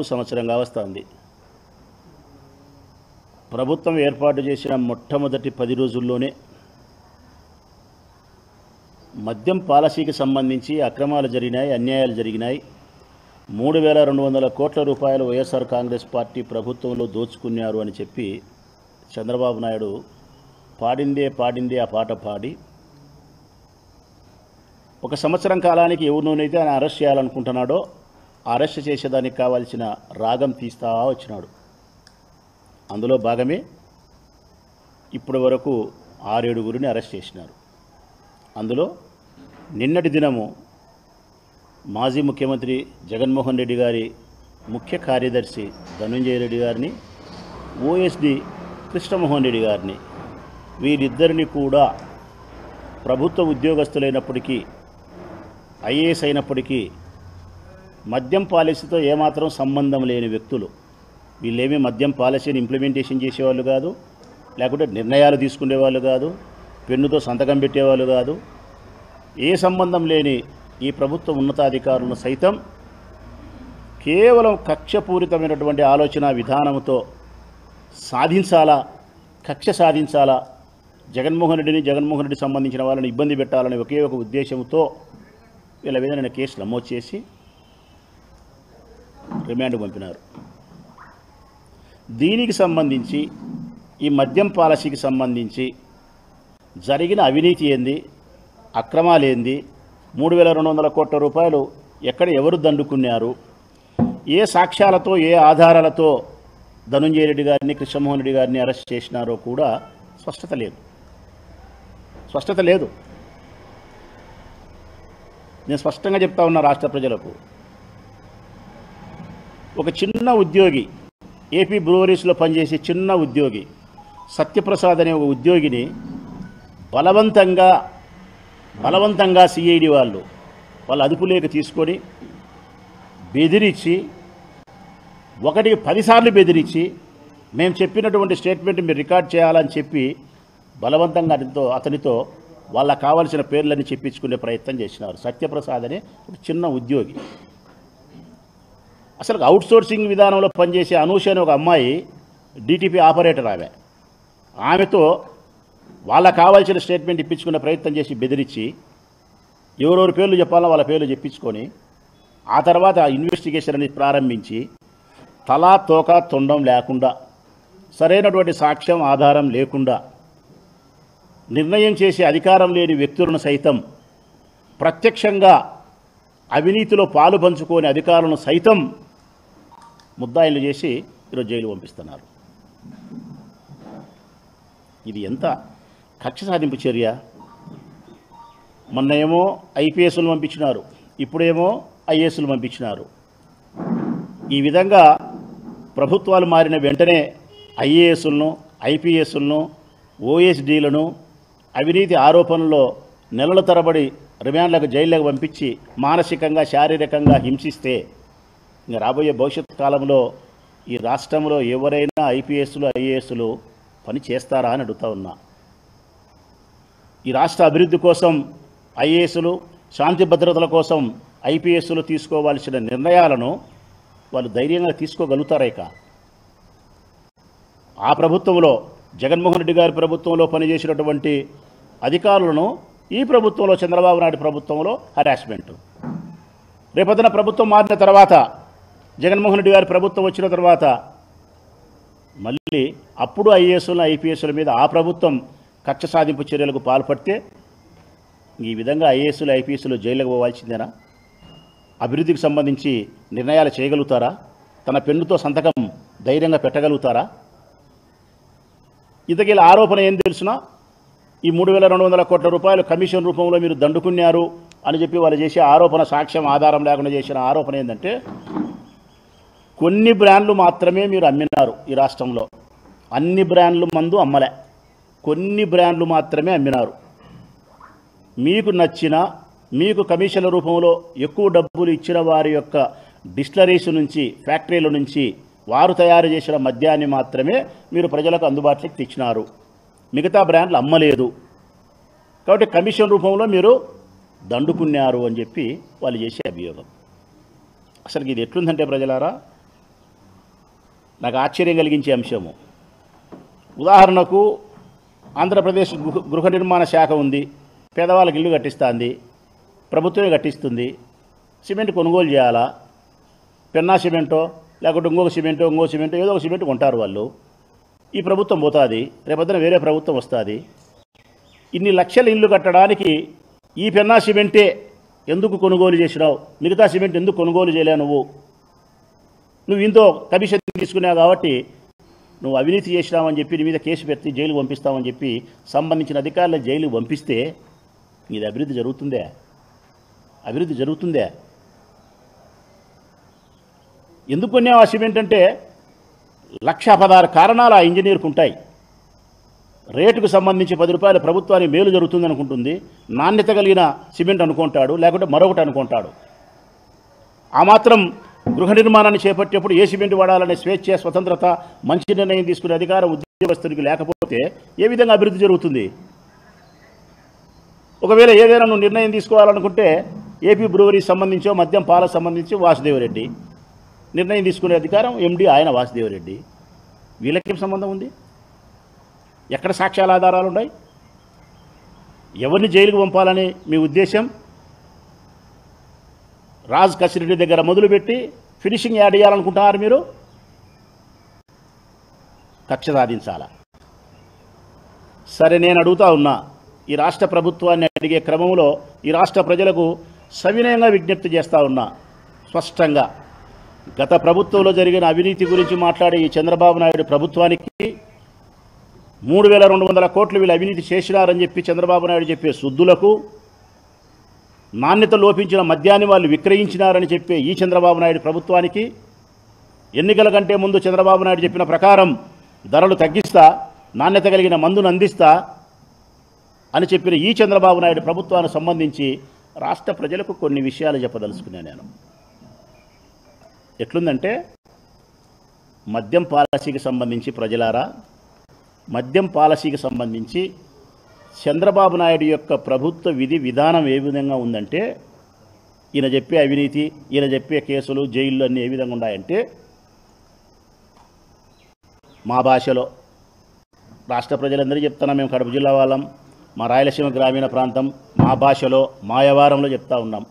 సంవత్సరంగా వస్తుంది. ప్రభుత్వం ఏర్పాటు చేసిన మొట్టమొదటి 10 రోజుల్లోనే మద్యం పాలసీకి సంబంధించి అక్రమాలు జరిగినాయి, అన్యాయాలు జరిగినాయి. 3,200 కోట్ల రూపాయలు వైఎస్ఆర్ కాంగ్రెస్ పార్టీ ప్రభుత్వంలో దోచుకున్నారు అని చెప్పి చంద్రబాబు నాయుడు పాడిందే ఆ పాట పాడి ఒక సంవత్సరం కాలానికి ఎవరినైతే ఆయన అరెస్ట్ చేయాలనుకుంటున్నాడో అరెస్ట్ చేసేదానికి కావాల్సిన రాగం తీస్తా వచ్చినాడు. అందులో భాగమే ఇప్పటి వరకు 6-7 అరెస్ట్ చేసినారు. అందులో నిన్నటి దినము మాజీ ముఖ్యమంత్రి జగన్మోహన్ రెడ్డి గారి ముఖ్య కార్యదర్శి ధనంజయ రెడ్డి గారిని, ఓఎస్డి కృష్ణమోహన్ రెడ్డి గారిని, వీరిద్దరిని కూడా ప్రభుత్వ ఉద్యోగస్తులైనప్పటికీ, ఐఏఎస్ అయినప్పటికీ మద్యం పాలసీతో ఏమాత్రం సంబంధం లేని వ్యక్తులు. వీళ్ళేమీ మద్యం పాలసీని ఇంప్లిమెంటేషన్ చేసేవాళ్ళు కాదు, లేకుంటే నిర్ణయాలు తీసుకునేవాళ్ళు కాదు, పెన్నుతో సంతకం పెట్టేవాళ్ళు కాదు. ఏ సంబంధం లేని ఈ ప్రభుత్వ ఉన్నతాధికారులను సైతం కేవలం కక్షపూరితమైనటువంటి ఆలోచన విధానంతో కక్ష సాధించాలా, జగన్మోహన్ రెడ్డి సంబంధించిన వాళ్ళని ఇబ్బంది పెట్టాలని ఒకే ఒక ఉద్దేశంతో వీళ్ళ మీద నేను కేసు నమోదు చేసి రిమాండ్ పంపినారు. దీనికి సంబంధించి ఈ మద్యం పాలసీకి సంబంధించి జరిగిన అవినీతి ఏంది, అక్రమాలు ఏంది, 3,200 కోట్ల రూపాయలు ఎక్కడ ఎవరు దండుకున్నారు, ఏ సాక్ష్యాలతో ఏ ఆధారాలతో ధనంజయ రెడ్డి గారిని, కృష్ణమోహన్ రెడ్డి గారిని అరెస్ట్ చేసినారో కూడా స్పష్టత లేదు. నేను స్పష్టంగా చెప్తా ఉన్నా రాష్ట్ర ప్రజలకు. ఒక చిన్న ఉద్యోగి, ఏపీ బ్రూవరీస్లో పనిచేసే చిన్న ఉద్యోగి సత్యప్రసాద్ అనే ఒక ఉద్యోగిని బలవంతంగా సిఐడి వాళ్ళు అదుపులేక తీసుకొని బెదిరించి, 1కి 10 సార్లు బెదిరించి, మేము చెప్పినటువంటి స్టేట్మెంట్ మీరు రికార్డ్ చేయాలని చెప్పి బలవంతంగా అతనితో వాళ్ళకు కావాల్సిన పేర్లన్నీ చెప్పించుకునే ప్రయత్నం చేసినారు. సత్యప్రసాద్ అనే ఒక చిన్న ఉద్యోగి. అసలు అవుట్సోర్సింగ్ విధానంలో పనిచేసే అనూష అనే ఒక అమ్మాయి డిటిపి ఆపరేటర్. ఆమెతో వాళ్ళకు కావాల్సిన స్టేట్మెంట్ ఇప్పించుకునే ప్రయత్నం చేసి బెదిరించి, ఎవరెవరి పేర్లు చెప్పాలో వాళ్ళ పేర్లు చెప్పించుకొని, ఆ తర్వాత ఇన్వెస్టిగేషన్ అనేది ప్రారంభించి తలా తోక తొండం లేకుండా, సరైనటువంటి సాక్ష్యం ఆధారం లేకుండా నిర్ణయం చేసే అధికారం లేని వ్యక్తులను సైతం, ప్రత్యక్షంగా అవినీతిలో పాలు పంచుకోని అధికారులను సైతం ముద్దాయిలు చేసి ఈరోజు జైలు పంపిస్తున్నారు. ఇది ఎంత కక్ష సాధింపు చర్య! మొన్న ఏమో ఐపీఎస్లు పంపించినారు, ఇప్పుడేమో ఐఏఎస్లు పంపించినారు. ఈ విధంగా ప్రభుత్వాలు మారిన వెంటనే ఐఏఎస్లను, ఐపీఎస్లను, ఓఎస్డీలను అవినీతి ఆరోపణల్లో నెలల తరబడి రిమాండ్లకు, జైళ్లకు పంపించి మానసికంగా, శారీరకంగా హింసిస్తే ఇంకా రాబోయే భవిష్యత్ కాలంలో ఈ రాష్ట్రంలో ఎవరైనా ఐపీఎస్లు, ఐఏఎస్లు పని చేస్తారా అని అడుగుతా ఉన్నా. ఈ రాష్ట్ర అభివృద్ధి కోసం ఐఏఎస్లు, శాంతి భద్రతల కోసం ఐపీఎస్లు తీసుకోవాల్సిన నిర్ణయాలను వాళ్ళు ధైర్యంగా తీసుకోగలుగుతారా? ఇక ఆ ప్రభుత్వంలో, జగన్మోహన్ రెడ్డి గారి ప్రభుత్వంలో పనిచేసినటువంటి అధికారులను ఈ ప్రభుత్వంలో, చంద్రబాబు నాయుడు ప్రభుత్వంలో హరాస్మెంట్. రేపొద్దున ప్రభుత్వం మారిన తర్వాత, జగన్మోహన్ రెడ్డి గారి ప్రభుత్వం వచ్చిన తర్వాత మళ్ళీ అప్పుడు ఐఏఎస్లు, ఐపీఎస్ల మీద ఆ ప్రభుత్వం కక్ష సాధింపు చర్యలకు పాల్పడితే ఈ విధంగా ఐఏఎస్లు, ఐపీఎస్లు జైలుకు పోవాల్సిందేనా? అభివృద్ధికి సంబంధించి నిర్ణయాలు చేయగలుగుతారా? తన పెన్నుతో సంతకం ధైర్యంగా పెట్టగలుగుతారా? ఇంతకీ ఆరోపణ ఏం తెలుసునా? ఈ 3,200 కోట్ల రూపాయలు కమిషన్ రూపంలో మీరు దండుకున్నారు అని చెప్పి వాళ్ళు చేసే ఆరోపణ, సాక్ష్యం ఆధారం లేకుండా చేసిన ఆరోపణ ఏంటంటే, కొన్ని బ్రాండ్లు మాత్రమే మీరు అమ్మినారు ఈ రాష్ట్రంలో. అన్ని బ్రాండ్లు మందు అమ్మలే, కొన్ని బ్రాండ్లు మాత్రమే అమ్మినారు. మీకు నచ్చిన, మీకు కమిషన్ల రూపంలో ఎక్కువ డబ్బులు ఇచ్చిన వారి యొక్క డిస్టిలరీస్ నుంచి, ఫ్యాక్టరీల నుంచి వారు తయారు చేసిన మద్యాన్ని మాత్రమే మీరు ప్రజలకు అందుబాటులోకి తెచ్చినారు. మిగతా బ్రాండ్లు అమ్మలేదు. కాబట్టి కమిషన్ రూపంలో మీరు దండుకున్నారు అని చెప్పి వాళ్ళు చేసే అభియోగం. అసలు ఇది ఎట్లుందంటే ప్రజలారా, నాకు ఆశ్చర్యం కలిగించే అంశము. ఉదాహరణకు ఆంధ్రప్రదేశ్ గృహ నిర్మాణ శాఖ ఉంది, పేదవాళ్ళకి ఇల్లు కట్టిస్తుంది, ప్రభుత్వమే కట్టిస్తుంది. సిమెంట్ కొనుగోలు చేయాలా, పెన్నా సిమెంటో లేకుంటే ఇంకో సిమెంటో ఏదో ఒక సిమెంట్ కొంటారు వాళ్ళు. ఈ ప్రభుత్వం పోతుంది, రేపొద్దున వేరే ప్రభుత్వం వస్తుంది. ఇన్ని లక్షల ఇల్లు కట్టడానికి ఈ పెన్నా సిమెంటే ఎందుకు కొనుగోలు చేసినావు, మిగతా సిమెంట్ ఎందుకు కొనుగోలు చేయలే? నువ్వు ఇంతో కమిషన్ తీసుకున్నావు కాబట్టి నువ్వు అవినీతి చేసినావని చెప్పి నీ మీద కేసు పెట్టి జైలు పంపిస్తామని చెప్పి సంబంధించిన అధికారులు జైలు పంపిస్తే ఇది అభివృద్ధి జరుగుతుందే? అభివృద్ధి జరుగుతుందే? ఎందుకు కొన్నావు ఆ సిమెంట్ అంటే 1,16 కారణాలు ఆ ఇంజనీర్కు ఉంటాయి. రేటుకు సంబంధించి 10 రూపాయలు ప్రభుత్వానికి మేలు జరుగుతుంది అనుకుంటుంది, నాణ్యత కలిగిన సిమెంట్ అనుకుంటాడు, లేకుంటే మరొకటి అనుకుంటాడు. ఆ మాత్రం గృహ నిర్మాణాన్ని చేపట్టేప్పుడు ఏ సిమెంట్ వాడాలనే స్వేచ్ఛ, స్వతంత్రత, మంచి నిర్ణయం తీసుకునే అధికారం ఉద్యోగస్తుడికి లేకపోతే ఏ విధంగా అభివృద్ధి జరుగుతుంది? ఒకవేళ ఏదైనా నువ్వు నిర్ణయం తీసుకోవాలనుకుంటే ఏపీ బ్రూవరీకి సంబంధించో మద్యం పాలకు సంబంధించి వాసుదేవరెడ్డి నిర్ణయం తీసుకునే అధికారం ఎండి ఆయన వాసుదేవరెడ్డి. వీళ్ళకేం సంబంధం ఉంది? ఎక్కడ సాక్ష్యాల ఆధారాలు ఉన్నాయి? ఎవరిని జైలుకు పంపాలని మీ ఉద్దేశం? రాజ్ కసిరెడ్డి దగ్గర మొదలుపెట్టి ఫినిషింగ్ యాడ్ చేయాలనుకుంటున్నారు మీరు? కక్ష సాధించాలా? సరే, నేను అడుగుతా ఉన్నా, ఈ రాష్ట్ర ప్రభుత్వాన్ని అడిగే క్రమంలో ఈ రాష్ట్ర ప్రజలకు సవినయంగా విజ్ఞప్తి చేస్తూ ఉన్నా, స్పష్టంగా గత ప్రభుత్వంలో జరిగిన అవినీతి గురించి మాట్లాడే ఈ చంద్రబాబు నాయుడు ప్రభుత్వానికి 3,200 కోట్లు వీళ్ళు అవినీతి చేసినారని చెప్పి చంద్రబాబు నాయుడు చెప్పే సుద్దులకు, నాణ్యత లోపించిన మద్యాన్ని వాళ్ళు విక్రయించినారని చెప్పే ఈ చంద్రబాబు నాయుడు ప్రభుత్వానికి, ఎన్నికల కంటే ముందు చంద్రబాబు నాయుడు చెప్పిన ప్రకారం ధరలు తగ్గిస్తా, నాణ్యత కలిగిన మందును అందిస్తా అని చెప్పిన ఈ చంద్రబాబు నాయుడు ప్రభుత్వానికి సంబంధించి రాష్ట్ర ప్రజలకు కొన్ని విషయాలు చెప్పదలుచుకున్నాను నేను. ఎట్లుందంటే, మద్యం పాలసీకి సంబంధించి ప్రజలారా, మద్యం పాలసీకి సంబంధించి చంద్రబాబు నాయుడు యొక్క ప్రభుత్వ విధి విధానం ఏ విధంగా ఉందంటే, ఈయన చెప్పే అవినీతి, ఈయన చెప్పే కేసులు, జైళ్ళు అన్నీ ఏ విధంగా ఉన్నాయంటే, మా భాషలో రాష్ట్ర ప్రజలందరూ చెప్తున్నాం, మేము కడప జిల్లా వాళ్ళం, మా రాయలసీమ గ్రామీణ ప్రాంతం, మా భాషలో మాయవారంలో చెప్తా ఉన్నాం.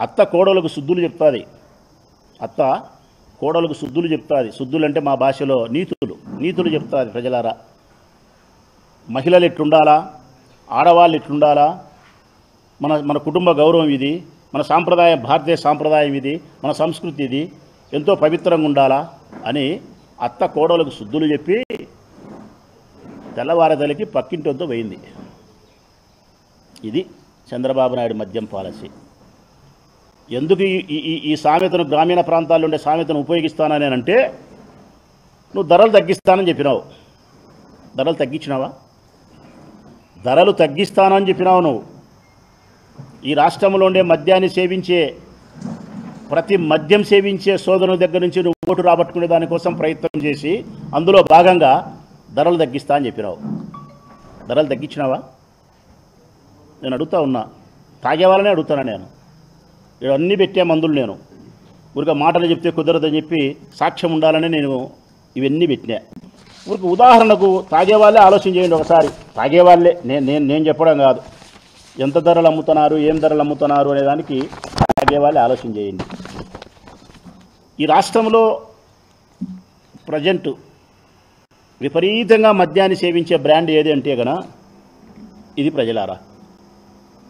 అత్త కోడలకు శుద్ధులు చెప్తుంది, అత్త కోడలకు శుద్ధులు చెప్తుంది. శుద్ధులు అంటే మా భాషలో నీతులు చెప్తుంది. ప్రజలారా, మహిళలు ఎట్లుండాలా, ఆడవాళ్ళు ఎట్లుండాలా, మన కుటుంబ గౌరవం ఇది, మన సాంప్రదాయం, భారతీయ సాంప్రదాయం ఇది, మన సంస్కృతి ఇది, ఎంతో పవిత్రంగా ఉండాలా అని అత్త కోడలకు శుద్ధులు చెప్పి తెల్లవారదలకి పక్కింటితో పోయింది. ఇది చంద్రబాబు నాయుడు మద్యం పాలసీ. ఎందుకు ఈ సామెతను, గ్రామీణ ప్రాంతాల్లో ఉండే సామెతను ఉపయోగిస్తాననేనంటే, నువ్వు ధరలు తగ్గిస్తానని చెప్పినావు. ధరలు తగ్గించినావా? ధరలు తగ్గిస్తానని చెప్పినావు నువ్వు. ఈ రాష్ట్రంలో ఉండే మద్యాన్ని సేవించే, ప్రతి మద్యం సేవించే సోదరుని దగ్గర నుంచి నువ్వు ఓటు రాబట్టుకునే దానికోసం ప్రయత్నం చేసి అందులో భాగంగా ధరలు తగ్గిస్తా అని చెప్పినావు. ధరలు తగ్గించినావా? నేను అడుగుతా ఉన్నా, తాగేవాళ్ళనే అడుగుతాను నేను. ఇవన్నీ పెట్టే మందులు నేను ఊరిక మాటలు చెప్తే కుదరదని చెప్పి సాక్ష్యం ఉండాలని నేను ఇవన్నీ పెట్టినా. ఊరికి ఉదాహరణకు తాగేవాళ్ళే ఆలోచన చేయండి ఒకసారి. తాగేవాళ్ళే, నేను చెప్పడం కాదు. ఎంత ధరలు అమ్ముతున్నారు, ఏం ధరలు అమ్ముతున్నారు అనే దానికి తాగేవాళ్ళే ఆలోచన చేయండి. ఈ రాష్ట్రంలో ప్రజెంట్ విపరీతంగా మద్యాన్ని సేవించే బ్రాండ్ ఏది అంటే గన ఇది ప్రజలారా,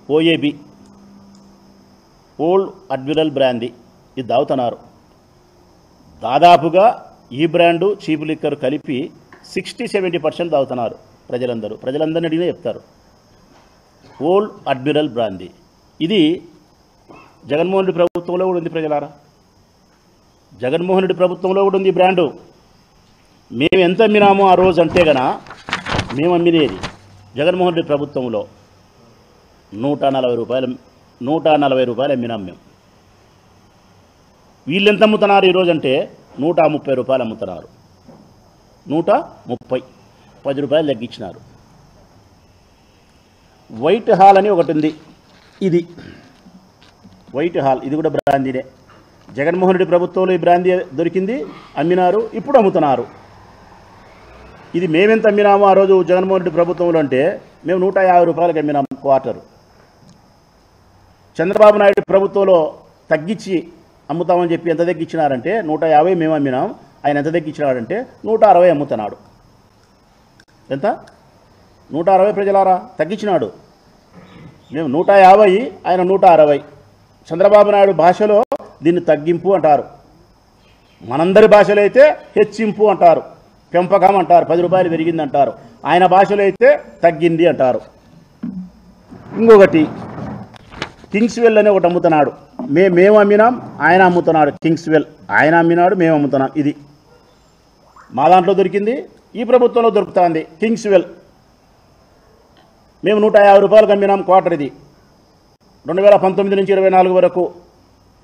ఓఏబి, ఓల్డ్ అడ్మిరల్ బ్రాందీ. ఇది తాగుతున్నారు. దాదాపుగా ఈ బ్రాండు, చీప్ లిక్కర్ కలిపి 60-70% తాగుతున్నారు ప్రజలందరినీ అడిగినా చెప్తారు. ఓల్డ్ అడ్మిరల్ బ్రాందీ ఇది జగన్మోహన్ రెడ్డి ప్రభుత్వంలో కూడా ఉంది ప్రజలారా. జగన్మోహన్ రెడ్డి ప్రభుత్వంలో కూడా ఉంది ఈ బ్రాండు. మేము ఎంత అమ్మినామో ఆ రోజు అంటే గన, మేము అమ్మినేది జగన్మోహన్ రెడ్డి ప్రభుత్వంలో 140 రూపాయలు అమ్మినాం మేము. వీళ్ళు ఎంత అమ్ముతున్నారు ఈరోజు అంటే 130 రూపాయలు అమ్ముతున్నారు. 130, 10 రూపాయలు తగ్గించినారు. వైట్ హాల్ అని ఒకటి ఉంది. ఇది వైట్ హాల్, ఇది కూడా బ్రాందీనే. జగన్మోహన్ రెడ్డి ప్రభుత్వంలో ఈ బ్రాందీ దొరికింది, అమ్మినారు, ఇప్పుడు అమ్ముతున్నారు. ఇది మేమెంత అమ్మినాము ఆ రోజు జగన్మోహన్ రెడ్డి ప్రభుత్వంలో అంటే మేము 150 రూపాయలకి అమ్మినాము క్వార్టరు. చంద్రబాబు నాయుడు ప్రభుత్వంలో తగ్గించి అమ్ముతామని చెప్పి ఎంత తగ్గించినారంటే 150 మేము అమ్మినాం, ఆయన ఎంత తగ్గించినాడంటే 160 అమ్ముతున్నాడు. ఎంత? 160 ప్రజలారా తగ్గించినాడు. మేము 150, ఆయన 160. చంద్రబాబు నాయుడు భాషలో దీన్ని తగ్గింపు అంటారు, మనందరి భాషలో అయితే హెచ్చింపు అంటారు, పెంపకం అంటారు, 10 రూపాయలు పెరిగింది అంటారు. ఆయన భాషలో అయితే తగ్గింది అంటారు. ఇంకొకటి కింగ్స్వెల్ అనే ఒకటి అమ్ముతున్నాడు. మేము అమ్మినాం, ఆయన అమ్ముతున్నాడు. కింగ్స్వెల్ ఆయన అమ్మినాడు, మేము అమ్ముతున్నాం. ఇది మా దాంట్లో దొరికింది, ఈ ప్రభుత్వంలో దొరుకుతుంది. కింగ్స్వెల్ మేము 150 రూపాయలకు అమ్మినాం క్వార్టర్. ఇది 2019 నుంచి 24 వరకు.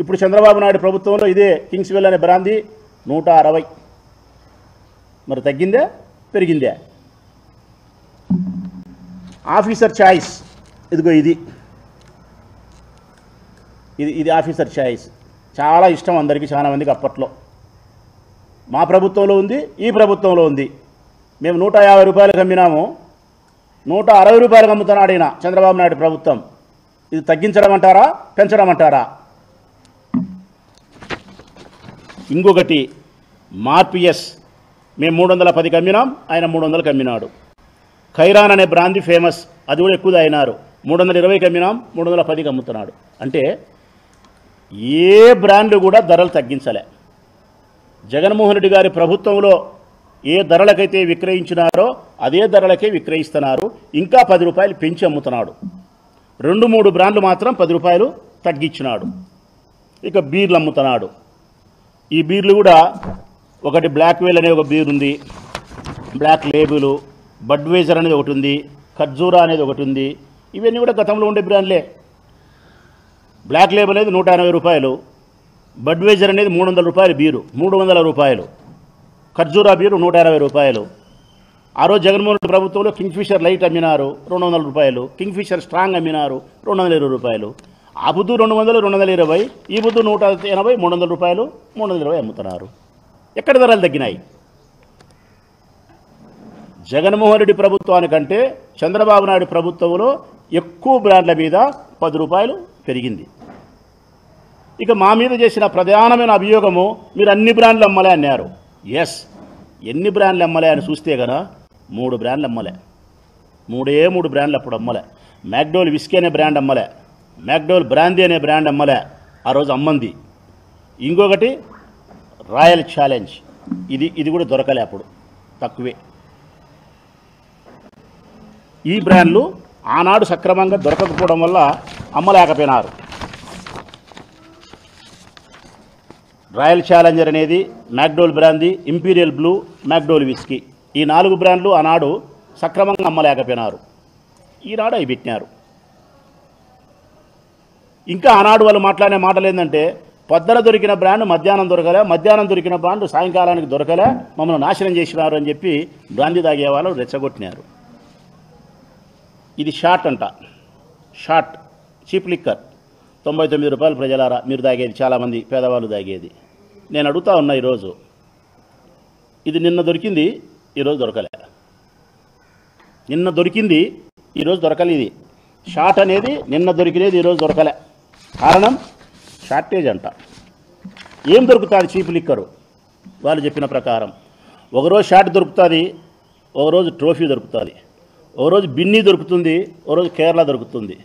ఇప్పుడు చంద్రబాబు నాయుడు ప్రభుత్వంలో ఇదే కింగ్స్వెల్ అనే బ్రాందీ 160. మరి తగ్గిందే పెరిగిందే? ఆఫీసర్ చాయిస్ ఇదిగో ఇది ఆఫీసర్ చాయిస్. చాలా ఇష్టం అందరికీ, చాలా మందికి అప్పట్లో. మా ప్రభుత్వంలో ఉంది, ఈ ప్రభుత్వంలో ఉంది. మేము 150 రూపాయలకు అమ్మినాము, 160 రూపాయలకు అమ్ముతున్నాడు ఈయన చంద్రబాబు నాయుడు ప్రభుత్వం. ఇది తగ్గించడం అంటారా, పెంచడం అంటారా? ఇంకొకటి మార్పిఎస్ మేము 310కి అమ్మినాం, ఆయన 300కి అమ్మినాడు. ఖైరాన్ అనే బ్రాందీ ఫేమస్, అది కూడా ఎక్కువ అయినారు. 320కి అమ్మినాం, 310కి అమ్ముతున్నాడు. అంటే ఏ బ్రాండ్లు కూడా ధరలు తగ్గించలే. జగన్మోహన్ రెడ్డి గారి ప్రభుత్వంలో ఏ ధరలకైతే విక్రయించినారో అదే ధరలకే విక్రయిస్తున్నారు. ఇంకా 10 రూపాయలు పెంచి అమ్ముతున్నాడు. 2-3 బ్రాండ్లు మాత్రం 10 రూపాయలు తగ్గించినాడు. ఇక బీర్లు అమ్ముతున్నాడు. ఈ బీర్లు కూడా ఒకటి బ్లాక్ వేల్ అనే ఒక బీర్ ఉంది, బ్లాక్ లేబుల్, బడ్వైజర్ అనేది ఒకటి ఉంది, ఖర్జూరా అనేది ఒకటి ఉంది. ఇవన్నీ కూడా గతంలో ఉండే బ్రాండ్లే. బ్లాక్ లేబుల్ అనేది 180 రూపాయలు, బడ్వైజర్ అనేది 300 రూపాయలు బీరు, 300 రూపాయలు. ఖర్జూరా బీరు 180 రూపాయలు. ఆ రోజు జగన్మోహన్ రెడ్డి ప్రభుత్వంలో కింగ్ఫిషర్ లైట్ అమ్మినారు 200 రూపాయలు, కింగ్ఫిషర్ స్ట్రాంగ్ అమ్మినారు 220 రూపాయలు. ఆ బుద్ధు 200, 220, ఈ బుద్ధు 180, 300 రూపాయలు, 320 అమ్ముతున్నారు. ఎక్కడ ధరలు తగ్గినాయి? జగన్మోహన్ రెడ్డి ప్రభుత్వానికంటే చంద్రబాబు నాయుడు ప్రభుత్వంలో ఎక్కువ బ్రాండ్ల మీద 10 రూపాయలు పెరిగింది. ఇక మా మీద చేసిన ప్రధానమైన అభియోగము, మీరు అన్ని బ్రాండ్లు అమ్మలే అన్నారు. ఎస్, ఎన్ని బ్రాండ్లు అమ్మలే అని చూస్తే కదా 3 బ్రాండ్లు అమ్మలే. 3 బ్రాండ్లు అప్పుడు అమ్మలే. మ్యాక్డోల్ విస్కీ అనే బ్రాండ్ అమ్మలే, మ్యాక్డోల్ బ్రాందీ అనే బ్రాండ్ అమ్మలే, ఆ రోజు అమ్మంది. ఇంకొకటి రాయల్ ఛాలెంజ్, ఇది కూడా దొరకలే అప్పుడు, తక్కువే. ఈ బ్రాండ్లు ఆనాడు సక్రమంగా దొరకకపోవడం వల్ల అమ్మలేకపోయినారు. రాయల్ ఛాలెంజర్ అనేది, McDowell brandy, imperial blue, McDowell whisky, ఈ 4 బ్రాండ్లు ఆనాడు సక్రమంగా అమ్మలేకపోయినారు. ఈనాడు అవి పెట్టినారు. ఇంకా ఆనాడు వాళ్ళు మాట్లాడే మాటలు ఏంటంటే, పొద్దున దొరికిన బ్రాండ్ మధ్యాహ్నం దొరకలే, మధ్యాహ్నం దొరికిన బ్రాండ్ సాయంకాలానికి దొరకలే, మమ్మల్ని నాశనం చేసినారు అని చెప్పి బ్రాందీ తాగే వాళ్ళు రెచ్చగొట్టినారు. ఇది షార్ట్ అంట, షార్ట్ చీప్ లిక్కర్ 99 రూపాయలు ప్రజలారా మీరు తాగేది, చాలామంది పేదవాళ్ళు తాగేది. నేను అడుగుతా ఉన్నా ఈరోజు, ఇది నిన్న దొరికింది, ఈరోజు దొరకలే. నిన్న దొరికింది, ఈరోజు దొరకలే. ఇది షార్ట్ అనేది నిన్న దొరికినది ఈరోజు దొరకలే. కారణం షార్టేజ్ అంట. ఏం దొరుకుతుంది చీప్ లిక్కరు? వాళ్ళు చెప్పిన ప్రకారం ఒకరోజు షార్ట్ దొరుకుతుంది, ఒకరోజు ట్రోఫీ దొరుకుతుంది, ఒకరోజు బిన్నీ దొరుకుతుంది, ఒకరోజు కేరళ దొరుకుతుంది,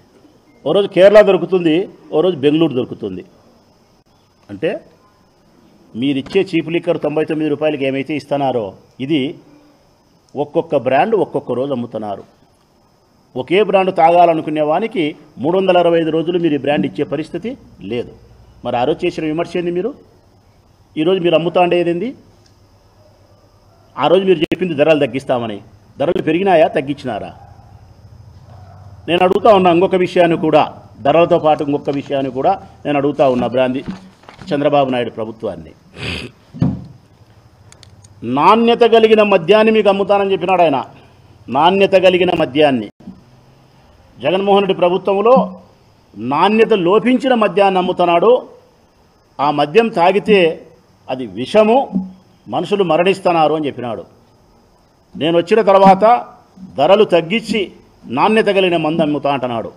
ఒకరోజు కేరళ దొరుకుతుంది, ఒకరోజు బెంగళూరు దొరుకుతుంది. అంటే మీరిచ్చే చీప్ లిక్కర్ 99 రూపాయలకి ఏమైతే ఇస్తున్నారో, ఇది ఒక్కొక్క బ్రాండ్ ఒక్కొక్క రోజు అమ్ముతున్నారు. ఒకే బ్రాండ్ తాగాలనుకునే వానికి 365 రోజులు మీరు ఈ బ్రాండ్ ఇచ్చే పరిస్థితి లేదు. మరి ఆ రోజు చేసిన విమర్శ ఏంది? మీరు ఈరోజు మీరు అమ్ముతా ఉండేది? ఆ రోజు మీరు చెప్పింది ధరలు తగ్గిస్తామని. ధరలు పెరిగినాయా, తగ్గించినారా? నేను అడుగుతా ఉన్నా ఇంకొక విషయాన్ని కూడా, ధరలతో పాటు ఇంకొక విషయాన్ని కూడా నేను అడుగుతా ఉన్నా బ్రాందీ చంద్రబాబు నాయుడు ప్రభుత్వాన్ని. నాణ్యత కలిగిన మద్యాన్ని మీకు అమ్ముతానని చెప్పినాడు ఆయన. నాణ్యత కలిగిన మద్యాన్ని జగన్మోహన్ రెడ్డి ప్రభుత్వంలో నాణ్యత లోపించిన మద్యాన్ని అమ్ముతున్నాడు. ఆ మద్యం తాగితే అది విషము, మనుషులు మరణిస్తున్నారు అని చెప్పినాడు. నేను వచ్చిన తర్వాత ధరలు తగ్గించి నాణ్యత కలిగిన మందు అమ్ముతా అంటున్నాడు.